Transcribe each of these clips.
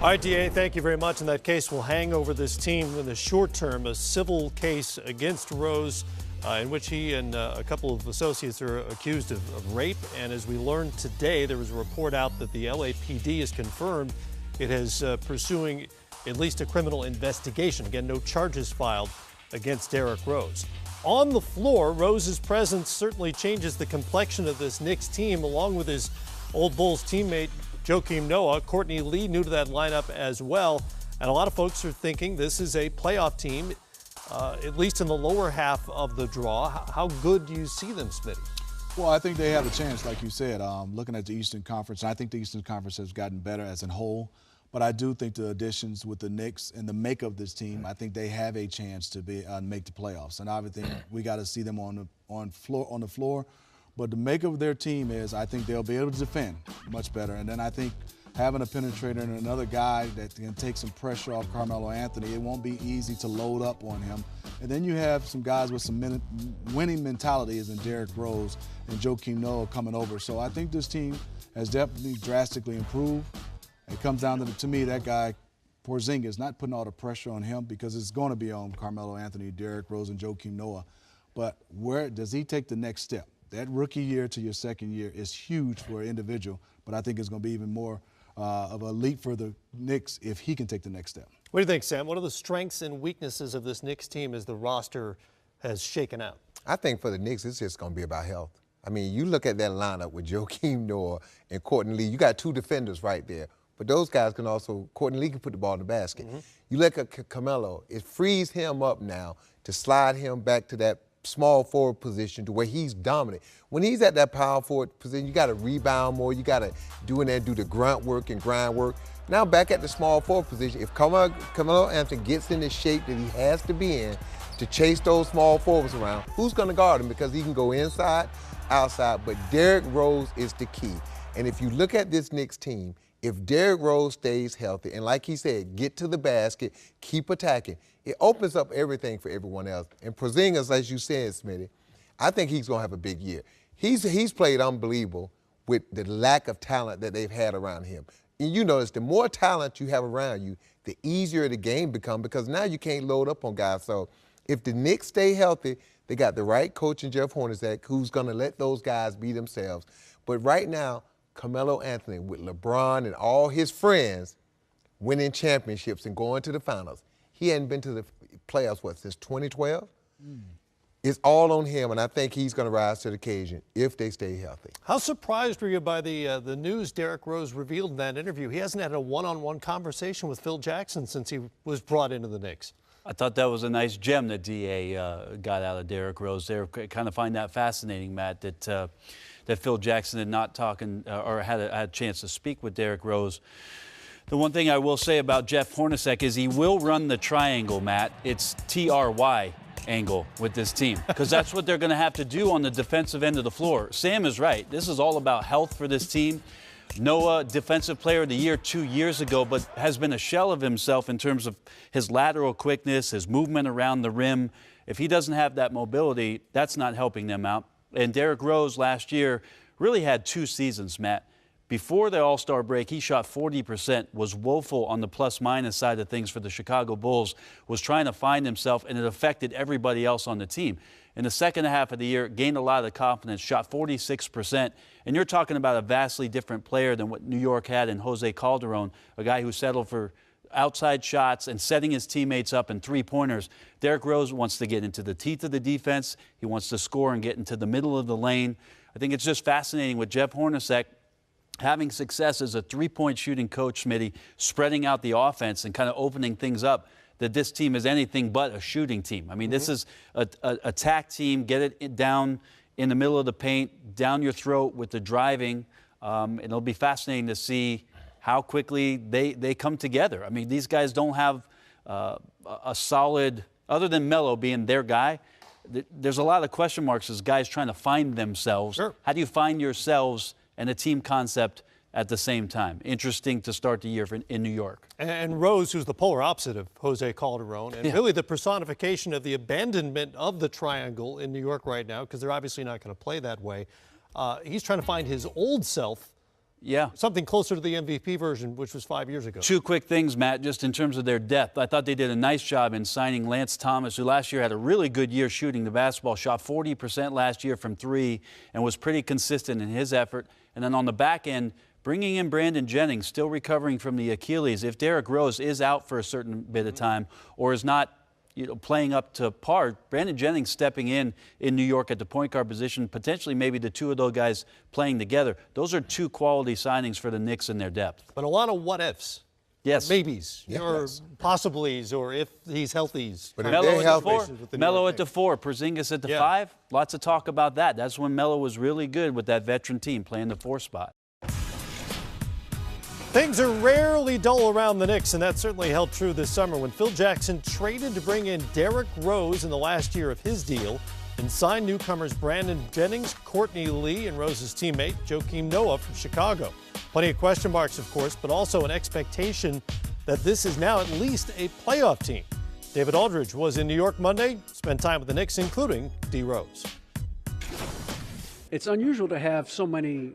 All right, DA, thank you very much. And that case will hang over this team in the short term, a civil case against Rose in which he and a couple of associates are accused of rape. And as we learned today, there was a report out that the LAPD has confirmed it is pursuing at least a criminal investigation. Again, no charges filed against Derrick Rose. On the floor, Rose's presence certainly changes the complexion of this Knicks team, along with his old Bulls teammate, Joakim Noah. Courtney Lee new to that lineup as well. And a lot of folks are thinking this is a playoff team, at least in the lower half of the draw. How good do you see them, Smitty? Well, I think they have a chance, like you said, looking at the Eastern Conference. And I think the Eastern Conference has gotten better as a whole. But I do think the additions with the Knicks and the makeup of this team, I think they have a chance to make the playoffs. And obviously, we got to see them on the floor. But the makeup of their team is, I think they'll be able to defend much better. And then I think having a penetrator and another guy that can take some pressure off Carmelo Anthony, it won't be easy to load up on him. And then you have some guys with some winning mentality, as in Derrick Rose and Joakim Noah coming over. So I think this team has definitely drastically improved. It comes down to me, that guy, Porzingis, not putting all the pressure on him because it's going to be on Carmelo Anthony, Derrick Rose, and Joakim Noah. But where does he take the next step? That rookie year to your second year is huge for an individual, but I think it's going to be even more of a leap for the Knicks if he can take the next step. What do you think, Sam? What are the strengths and weaknesses of this Knicks team as the roster has shaken out? I think for the Knicks, it's just going to be about health. I mean, you look at that lineup with Joakim Noah and Courtney Lee. You got two defenders right there. But those guys can also, Courtney Lee can put the ball in the basket. You look at Carmelo, it frees him up now to slide him back to that small forward position to where he's dominant. When he's at that power forward position, you got to rebound more. You got to do the grunt work and grind work. Now back at the small forward position, if Carmelo Anthony gets in the shape that he has to be in to chase those small forwards around, who's going to guard him? Because he can go inside, outside, but Derrick Rose is the key. And if you look at this Knicks team, if Derrick Rose stays healthy, and like he said, get to the basket, keep attacking, it opens up everything for everyone else. And Porzingis, as you said, Smitty, I think he's going to have a big year. He's played unbelievable with the lack of talent that they've had around him. And you notice the more talent you have around you, the easier the game becomes because now you can't load up on guys. So if the Knicks stay healthy, they got the right coach in Jeff Hornacek who's going to let those guys be themselves. But right now, Carmelo Anthony with LeBron and all his friends winning championships and going to the finals. He hadn't been to the playoffs, since 2012? It's all on him, and I think he's going to rise to the occasion if they stay healthy. How surprised were you by the news Derrick Rose revealed in that interview? He hasn't had a one-on-one conversation with Phil Jackson since he was brought into the Knicks. I thought that was a nice gem that DA got out of Derrick Rose there. Kind of find that fascinating, Matt, that Phil Jackson had not talking or had a chance to speak with Derrick Rose. The one thing I will say about Jeff Hornacek is he will run the triangle, Matt. It's TRY angle with this team because that's what they're going to have to do on the defensive end of the floor. Sam is right. This is all about health for this team. Noah, Defensive Player of the Year 2 years ago, but has been a shell of himself in terms of his lateral quickness, his movement around the rim. If he doesn't have that mobility, that's not helping them out. And Derrick Rose last year really had 2 seasons, Matt. Before the All-Star break, he shot 40%, was woeful on the plus-minus side of things for the Chicago Bulls, was trying to find himself, and it affected everybody else on the team. In the second half of the year, gained a lot of confidence, shot 46%. And you're talking about a vastly different player than what New York had in Jose Calderon, a guy who settled for outside shots and setting his teammates up in three-pointers. Derrick Rose wants to get into the teeth of the defense. He wants to score and get into the middle of the lane. I think it's just fascinating with Jeff Hornacek having success as a three-point shooting coach, Smitty, spreading out the offense and kind of opening things up, that this team is anything but a shooting team. I mean, this is a attack team, get it down in the middle of the paint, down your throat with the driving. And it'll be fascinating to see how quickly they come together. I mean, these guys don't have a solid, other than Melo being their guy, there's a lot of question marks as guys trying to find themselves. Sure. How do you find yourselves and a team concept at the same time? Interesting to start the year in New York. And Rose, who's the polar opposite of Jose Calderon, and really the personification of the abandonment of the triangle in New York right now, because they're obviously not going to play that way. He's trying to find his old self Yeah. Something closer to the MVP version, which was 5 years ago. Two quick things, Matt, just in terms of their depth. I thought they did a nice job in signing Lance Thomas, who last year had a really good year shooting the basketball, shot 40% last year from three, and was pretty consistent in his effort. And then on the back end, bringing in Brandon Jennings, still recovering from the Achilles. If Derrick Rose is out for a certain bit of time or is not playing up to par, Brandon Jennings stepping in New York at the point guard position, potentially maybe the two of those guys playing together. Those are two quality signings for the Knicks in their depth. But a lot of what-ifs. Yes. Maybes. Yes. Or possiblies, or if he's healthy. But if Melo they're at the healthy, 4, Melo at the 4, Porzingis at the 5. Lots of talk about that. That's when Melo was really good with that veteran team playing the 4 spot. Things are rarely dull around the Knicks, and that certainly held true this summer when Phil Jackson traded to bring in Derrick Rose in the last year of his deal and signed newcomers Brandon Jennings, Courtney Lee, and Rose's teammate Joakim Noah from Chicago. Plenty of question marks, of course, but also an expectation that this is now at least a playoff team. David Aldridge was in New York Monday, spent time with the Knicks, including D. Rose. It's unusual to have so many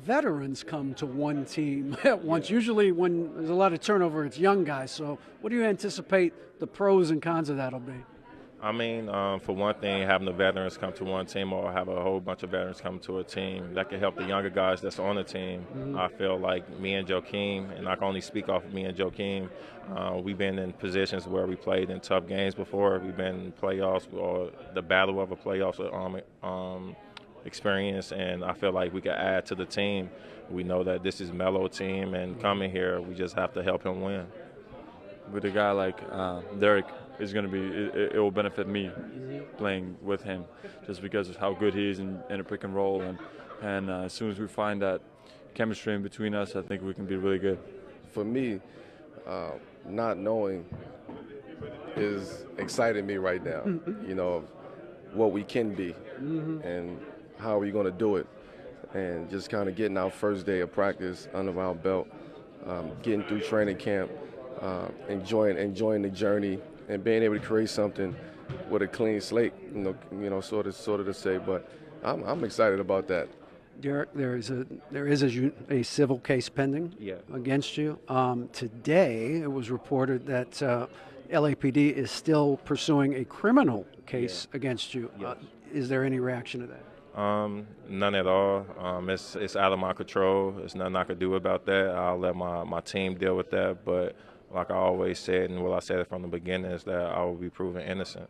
veterans come to one team at once. Usually when there's a lot of turnover, it's young guys. So what do you anticipate the pros and cons of that will be? I mean, for one thing, having the veterans come to one team or have a whole bunch of veterans come to a team, that can help the younger guys that's on the team. I feel like me and Joakim, and I can only speak off of me and Joakim, we've been in positions where we played in tough games before. We've been in playoffs or the battle of a playoffs experience, and I feel like we can add to the team. We know that this is Melo's team, and coming here, we just have to help him win. With a guy like Derrick, is going to be, it will benefit me playing with him just because of how good he is in a pick and roll. And as soon as we find that chemistry in between us, I think we can be really good. For me, not knowing is exciting me right now, you know, what we can be and how are we going to do it. And just kind of getting our first day of practice under our belt, getting through training camp, enjoying the journey, and being able to create something with a clean slate, you know, sort of to say. But I'm excited about that. Derek, there is a civil case pending against you. Today, it was reported that LAPD is still pursuing a criminal case against you. Is there any reaction to that? None at all. It's out of my control. There's nothing I could do about that. I'll let my team deal with that. But like I always said, and I said it from the beginning, is that I will be proven innocent.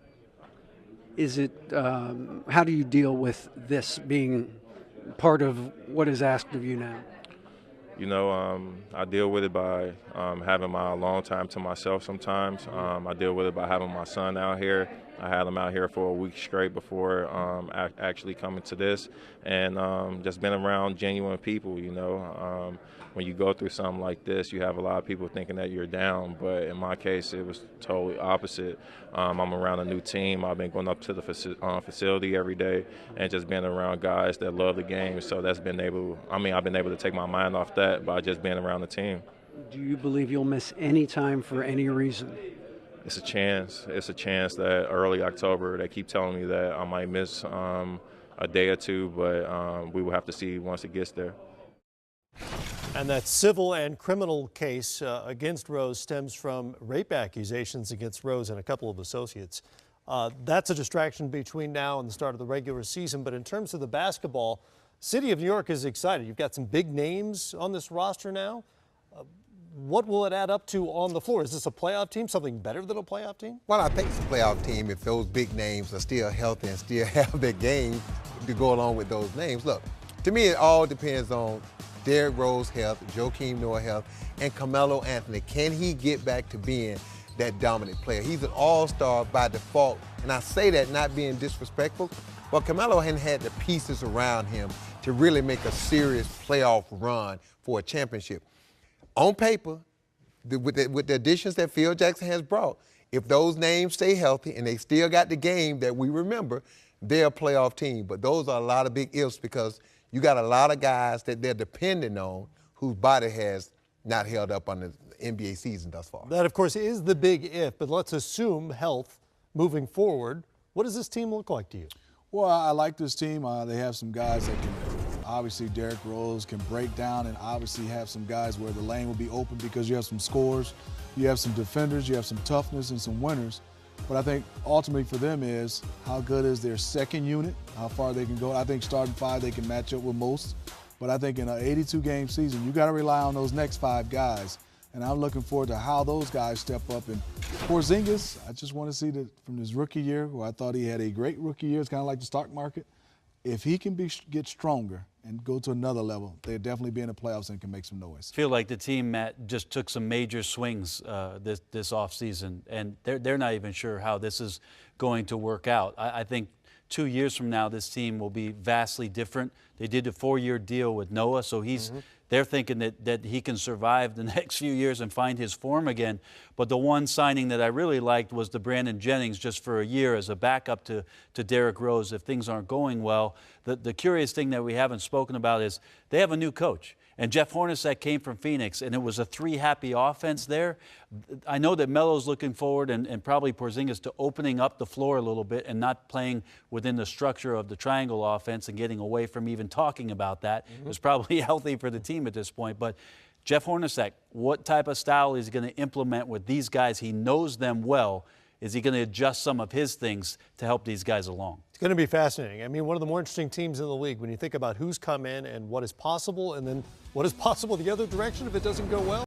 Is it? How do you deal with this being part of what is asked of you now? You know, I deal with it by having my alone time to myself sometimes. I deal with it by having my son out here. I had him out here for a week straight before actually coming to this, and just been around genuine people, you know. When you go through something like this, you have a lot of people thinking that you're down, but in my case, it was totally opposite. I'm around a new team. I've been going up to the facility every day and just been around guys that love the game, so that's been able, I've been able to take my mind off that by just being around the team. Do you believe you'll miss any time for any reason? It's a chance. It's a chance that early October, they keep telling me that I might miss a day or two, but we will have to see once it gets there. And that civil and criminal case against Rose stems from rape accusations against Rose and a couple of associates. That's a distraction between now and the start of the regular season. But in terms of the basketball, City of New York is excited. You've got some big names on this roster now. What will it add up to on the floor? Is this a playoff team, something better than a playoff team? Well, I think it's a playoff team if those big names are still healthy and still have their game to go along with those names. Look, to me, it all depends on Derrick Rose health, Joakim Noah health, and Carmelo Anthony. Can he get back to being that dominant player? He's an all-star by default, and I say that not being disrespectful, but Carmelo hadn't had the pieces around him to really make a serious playoff run for a championship. On paper, with the additions that Phil Jackson has brought, if those names stay healthy and they still got the game that we remember, they're a playoff team. But those are a lot of big ifs because you got a lot of guys that they're depending on whose body has not held up on the NBA season thus far. That, of course, is the big if, but let's assume health moving forward. What does this team look like to you? Well, I like this team. They have some guys that can Obviously, Derrick Rose can break down and obviously have some guys where the lane will be open because you have some scorers, you have some defenders, you have some toughness and some winners. But I think ultimately for them is how good is their second unit, how far they can go. I think starting five, they can match up with most. But I think in an 82-game season, you got to rely on those next five guys. And I'm looking forward to how those guys step up. And Porzingis, I just want to see that from his rookie year, where I thought he had a great rookie year. It's kind of like the stock market. If he can get stronger and go to another level, they'll definitely be in the playoffs and can make some noise. Feel like the team, Matt, just took some major swings this offseason, and they're not even sure how this is going to work out. I think 2 years from now, this team will be vastly different. They did a 4-year deal with Noah, so they're thinking that he can survive the next few years and find his form again. But the one signing that I really liked was the Brandon Jennings just for a year as a backup to Derrick Rose if things aren't going well. The curious thing that we haven't spoken about is they have a new coach. And Jeff Hornacek came from Phoenix, and it was a three-happy offense there. I know that Melo's looking forward, and probably Porzingis, to opening up the floor a little bit and not playing within the structure of the triangle offense and getting away from even talking about that. It was probably healthy for the team at this point. But Jeff Hornacek, what type of style is he going to implement with these guys? He knows them well. Is he going to adjust some of his things to help these guys along? It's going to be fascinating. I mean, one of the more interesting teams in the league when you think about who's come in and what is possible, and then what is possible the other direction if it doesn't go well.